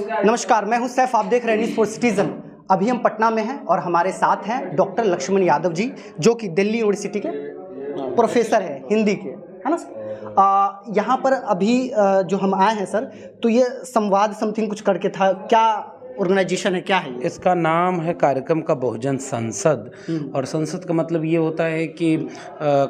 नमस्कार, मैं हूं सैफ, आप देख रहे हैं न्यूज़ फॉर सिटीजन। अभी हम पटना में हैं और हमारे साथ हैं डॉक्टर लक्ष्मण यादव जी, जो कि दिल्ली यूनिवर्सिटी के प्रोफेसर हैं हिंदी के, है ना। यहाँ पर अभी जो हम आए हैं सर, तो ये संवाद समथिंग कुछ करके था, क्या ऑर्गेनाइजेशन है, क्या है ये? इसका नाम है कार्यक्रम का बहुजन संसद। और संसद का मतलब ये होता है कि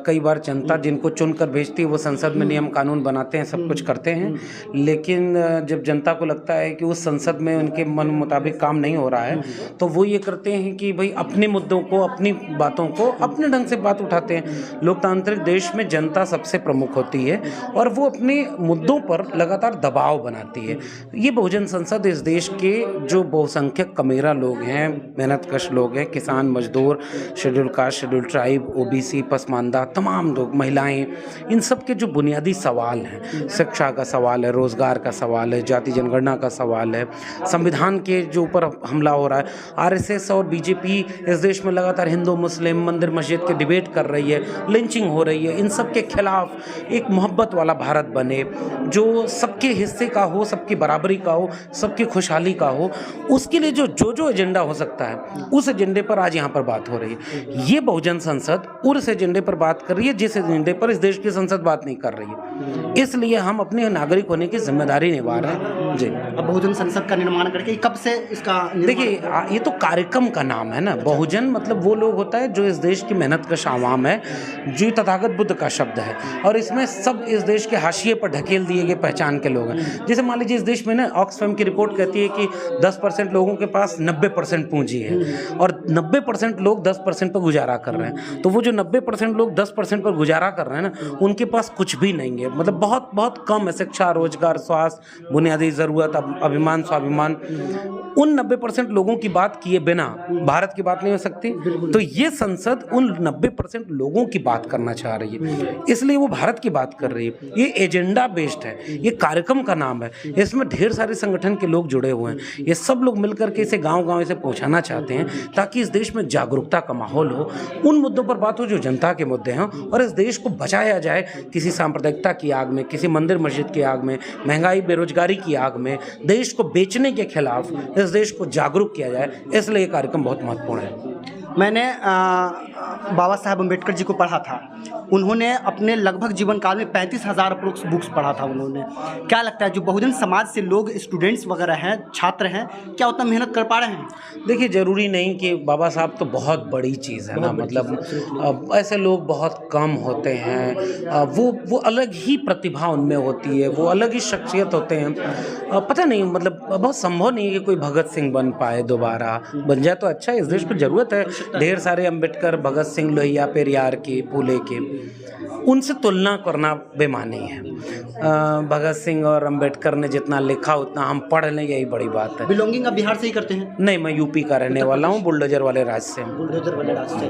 कई बार जनता जिनको चुनकर भेजती है वो संसद में नियम कानून बनाते हैं, सब कुछ करते हैं, लेकिन जब जनता को लगता है कि उस संसद में उनके मन मुताबिक काम नहीं हो रहा है तो वो ये करते हैं कि भाई अपने मुद्दों को, अपनी बातों को अपने ढंग से बात उठाते हैं। लोकतांत्रिक देश में जनता सबसे प्रमुख होती है और वो अपने मुद्दों पर लगातार दबाव बनाती है। ये बहुजन संसद इस देश के जो बहुसंख्यक कमेरा लोग हैं, मेहनतकश लोग हैं, किसान, मजदूर, schedule caste, schedule tribe, OBC, Pasmanda, तमाम लोग, महिलाएं, इन सब के जो बुनियादी सवाल हैं, शिक्षा का सवाल है, रोजगार का सवाल है, जाति जनगणना का सवाल है, संविधान के जो ऊपर हमला हो रहा है, आरएसएस और बीजेपी इस देश में लगातार हिंदू मुस्लिम, मंदिर मस्जिद के डिबेट कर रही है, लिंचिंग हो रही है, इन सब के खिलाफ एक मोहब्बत वाला भारत बने जो सबके हिस्से का हो, सबकी बराबरी का हो, सबकी खुशहाली का हो, उसके लिए जो एजेंडा हो सकता है उस एजेंडे पर आज यहाँ पर बात हो रही है। ये बहुजन संसद उस एजेंडे पर बात कर रही है जिस एजेंडे पर इस देश की संसद बात नहीं कर रही है। इसलिए हम अपने नागरिक होने की जिम्मेदारी निभा रहे हैं जी। अब बहुजन संसद का निर्माण करके कब से इसका देखिए, ये तो कार्यक्रम का नाम है ना। बहुजन मतलब वो लोग होता है जो इस देश की मेहनतकश आवाम है, जो तथागत बुद्ध का शब्द है, और इसमें सब इस देश के हाशिए पर ढकेल दिए गए पहचान के लोग हैं। जैसे मान लीजिए इस देश में ना ऑक्सफैम की रिपोर्ट कहती है कि 10% लोगों के पास 90% पूंजी है और 90% लोग 10% पर गुजारा कर रहे हैं। तो वो जो 90% लोग 10% पर गुजारा कर रहे हैं ना, उनके पास कुछ भी नहीं है, मतलब बहुत बहुत कम है। शिक्षा, रोजगार, स्वास्थ्य, बुनियादी ज़रूरत, अभिमान, स्वाभिमान, उन 90% लोगों की बात किए बिना भारत की बात नहीं हो सकती। तो ये संसद उन 90% लोगों की बात करना चाह रही है, इसलिए वो भारत की बात कर रही है। ये एजेंडा बेस्ड है, ये कार्यक्रम का नाम है, इसमें ढेर सारे संगठन के लोग जुड़े हुए हैं। ये सब लोग मिलकर के इसे गांव-गांव इसे पहुंचाना चाहते हैं ताकि इस देश में जागरूकता का माहौल हो, उन मुद्दों पर बात हो जो जनता के मुद्दे हैं, और इस देश को बचाया जाए किसी सांप्रदायिकता की आग में, किसी मंदिर मस्जिद की आग में, महंगाई बेरोजगारी की आग में। देश को बेचने के खिलाफ इस देश को जागरूक किया जाए, इसलिए ये कार्यक्रम बहुत महत्वपूर्ण है। मैंने बाबा साहब अम्बेडकर जी को पढ़ा था। उन्होंने अपने लगभग जीवन काल में 35,000 बुक्स पढ़ा था उन्होंने। क्या लगता है जो बहुजन समाज से लोग, स्टूडेंट्स वगैरह हैं, छात्र हैं, क्या उतना मेहनत कर पा रहे हैं? देखिए, ज़रूरी नहीं कि बाबा साहब तो बहुत बड़ी चीज़ है ना, मतलब ऐसे लोग बहुत कम होते हैं। वो अलग ही प्रतिभा उनमें होती है, वो अलग ही शख्सियत होते हैं। पता नहीं, मतलब बहुत संभव नहीं है कि कोई भगत सिंह बन पाए, दोबारा बन जाए तो अच्छा है। इस देश को ज़रूरत है ढेर सारे अम्बेडकर, भगत सिंह, लोहिया, पेरियार के, फूले के। उनसे तुलना करना बेमानी है। भगत सिंह और अम्बेडकर ने जितना लिखा उतना हम पढ़ लें, यही बड़ी बात है। बिलोंगिंग आप बिहार से ही करते हैं? नहीं, मैं यूपी का रहने वाला हूँ, बुलडोजर वाले राज्य से। बुलडोजर वाले राज्य से।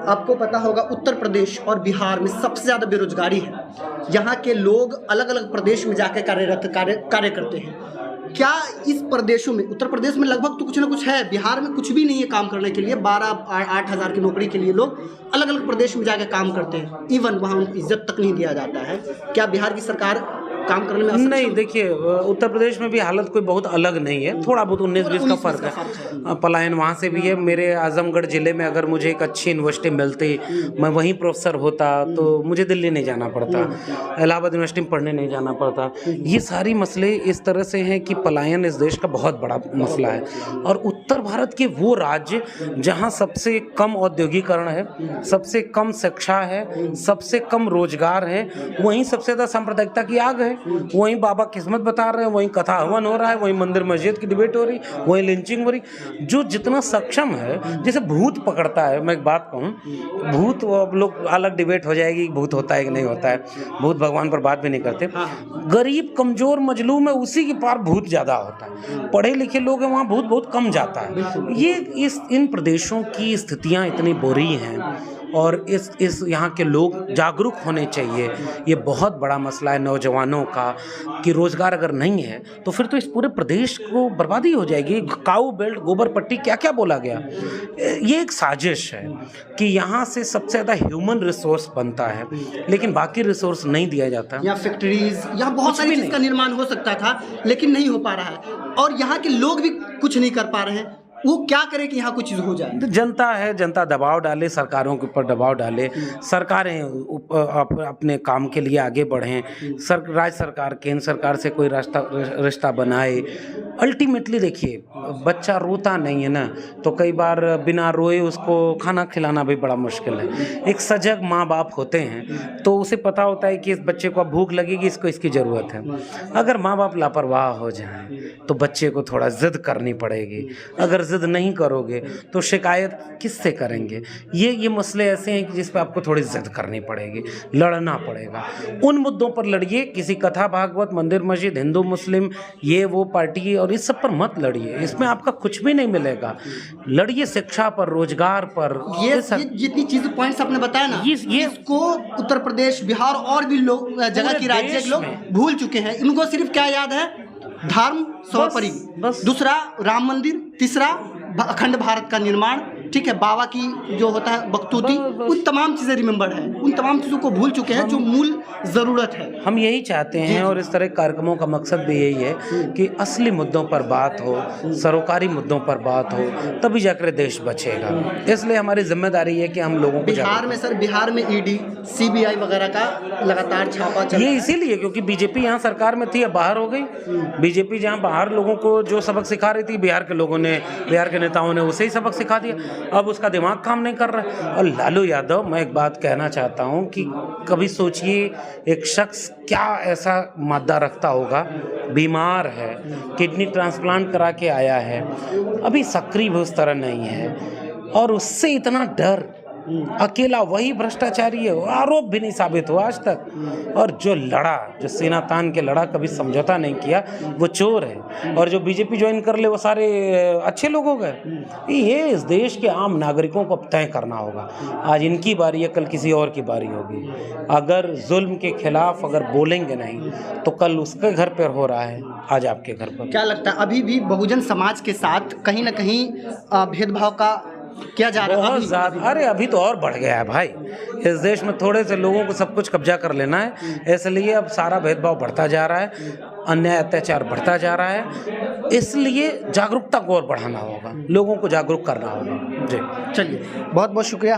आपको पता होगा उत्तर प्रदेश और बिहार में सबसे ज़्यादा बेरोजगारी है। यहाँ के लोग अलग अलग प्रदेश में जाकर कार्य करते हैं। क्या इस प्रदेशों में, उत्तर प्रदेश में लगभग तो कुछ ना कुछ है, बिहार में कुछ भी नहीं है काम करने के लिए। 8 हज़ार की नौकरी के लिए लोग अलग अलग प्रदेश में जाकर काम करते हैं, इवन वहाँ इज्जत तक नहीं दिया जाता है। क्या बिहार की सरकार काम करने में नहीं? देखिए, उत्तर प्रदेश में भी हालत कोई बहुत अलग नहीं है, थोड़ा बहुत 19-20 का फ़र्क है। पलायन वहाँ से भी है। मेरे आजमगढ़ ज़िले में अगर मुझे एक अच्छी यूनिवर्सिटी मिलती, मैं वहीं प्रोफेसर होता, तो मुझे दिल्ली नहीं जाना पड़ता, इलाहाबाद यूनिवर्सिटी में पढ़ने नहीं जाना पड़ता। ये सारी मसले इस तरह से हैं कि पलायन इस देश का बहुत बड़ा मसला है। और उत्तर भारत के वो राज्य जहाँ सबसे कम औद्योगिकरण है, सबसे कम शिक्षा है, सबसे कम रोजगार है, वहीं सबसे ज़्यादा सांप्रदायिकता की आग है। वहीं बाबा किस्मत बता रहे हैं, वहीं कथा हवन हो रहा है, वहीं मंदिर मस्जिद की डिबेट हो रही, वहीं लिंचिंग हो रही। जो जितना सक्षम है, जैसे भूत पकड़ता है, मैं एक बात कहूँ, भूत, वो अब लोग अलग डिबेट हो जाएगी भूत होता है कि नहीं होता है, भूत भगवान पर बात भी नहीं करते। गरीब, कमजोर, मजलूम है, उसी के पार भूत ज़्यादा होता है। पढ़े लिखे लोग हैं, वहाँ भूत बहुत कम जाता है। इन प्रदेशों की स्थितियाँ इतनी बुरी हैं और इस यहाँ के लोग जागरूक होने चाहिए। ये बहुत बड़ा मसला है नौजवानों का कि रोज़गार अगर नहीं है तो फिर तो इस पूरे प्रदेश को बर्बादी हो जाएगी। काऊ बेल्ट, गोबर पट्टी, क्या क्या बोला गया। ये एक साजिश है कि यहाँ से सबसे ज़्यादा ह्यूमन रिसोर्स बनता है लेकिन बाकी रिसोर्स नहीं दिया जाता। यहाँ फैक्ट्रीज, यहाँ बहुत सारी चीज़ का निर्माण हो सकता था लेकिन नहीं हो पा रहा है, और यहाँ के लोग भी कुछ नहीं कर पा रहे हैं। वो क्या करे कि यहाँ कुछ चीज़ हो जाए। तो जनता है, जनता दबाव डाले, सरकारों के ऊपर दबाव डाले, सरकारें अपने काम के लिए आगे बढ़ें, राज्य सरकार केंद्र सरकार से कोई रिश्ता बनाए। अल्टीमेटली देखिए, बच्चा रोता नहीं है ना तो कई बार बिना रोए उसको खाना खिलाना भी बड़ा मुश्किल है। एक सजग माँ बाप होते हैं तो उसे पता होता है कि इस बच्चे को भूख लगेगी, इसको इसकी ज़रूरत है। अगर माँ बाप लापरवाह हो जाएं तो बच्चे को थोड़ा ज़िद करनी पड़ेगी। अगर ज़िद नहीं करोगे तो शिकायत किससे करेंगे। ये मसले ऐसे हैं कि जिस पे आपको थोड़ी ज़िद करनी पड़ेगी, लड़ना पड़ेगा। उन मुद्दों पर लड़िए, किसी कथा भागवत, मंदिर मस्जिद, हिंदू मुस्लिम, ये वो पार्टी और इस सब पर मत लड़िए, इसमें आपका कुछ भी नहीं मिलेगा। लड़िए शिक्षा पर, रोजगार पर। ये जितनी चीज़ें पॉइंट्स आपने बताया ना, इसको उत्तर प्रदेश, बिहार और भी लोग जगह की राज्य के लोग भूल चुके हैं। इनको सिर्फ क्या याद है, धर्म सर्वोपरि, दूसरा राम मंदिर, तीसरा अखंड भारत का निर्माण, ठीक है, बाबा की जो होता है बख्तूती, उन तमाम चीज़ें रिमेंबर है, उन तमाम चीज़ों को भूल चुके हैं जो मूल ज़रूरत है। हम यही चाहते हैं और इस तरह के कार्यक्रमों का मकसद भी यही है कि असली मुद्दों पर बात हो, सरोकारी मुद्दों पर बात हो, तभी जाकर देश बचेगा। इसलिए हमारी जिम्मेदारी है कि हम लोगों को बिहार में ईडी, सीबीआई वगैरह का लगातार छापा चल रहा है। ये इसीलिए क्योंकि बीजेपी यहाँ सरकार में थी, अब बाहर हो गई। बीजेपी जहाँ बाहर लोगों को जो सबक सिखा रही थी, बिहार के लोगों ने, बिहार के नेताओं ने उसे ही सबक सिखा दिया। अब उसका दिमाग काम नहीं कर रहा। और लालू यादव, मैं एक बात कहना चाहता हूँ कि कभी सोचिए एक शख्स क्या ऐसा मादा रखता होगा, बीमार है, किडनी ट्रांसप्लांट करा के आया है, अभी सक्रिय भी उस तरह नहीं है, और उससे इतना डर, अकेला वही भ्रष्टाचारी है, आरोप भी नहीं साबित हुआ आज तक। और जो लड़ा, जो सीना तान के लड़ा, कभी समझौता नहीं किया, वो चोर है। और जो बीजेपी ज्वाइन कर ले वो सारे अच्छे लोग हो गए। ये इस देश के आम नागरिकों को तय करना होगा। आज इनकी बारी है, कल किसी और की बारी होगी। अगर जुल्म के खिलाफ अगर बोलेंगे नहीं तो कल उसके घर पर हो रहा है, आज आपके घर पर। क्या लगता है अभी भी बहुजन समाज के साथ कहीं ना कहीं भेदभाव का क्या जा रहा है? बहुत ज़्यादा। अरे अभी तो और बढ़ गया है भाई। इस देश में थोड़े से लोगों को सब कुछ कब्जा कर लेना है, इसलिए अब सारा भेदभाव बढ़ता जा रहा है, अन्याय अत्याचार बढ़ता जा रहा है। इसलिए जागरूकता को और बढ़ाना होगा, लोगों को जागरूक करना होगा। जी, चलिए, बहुत बहुत शुक्रिया।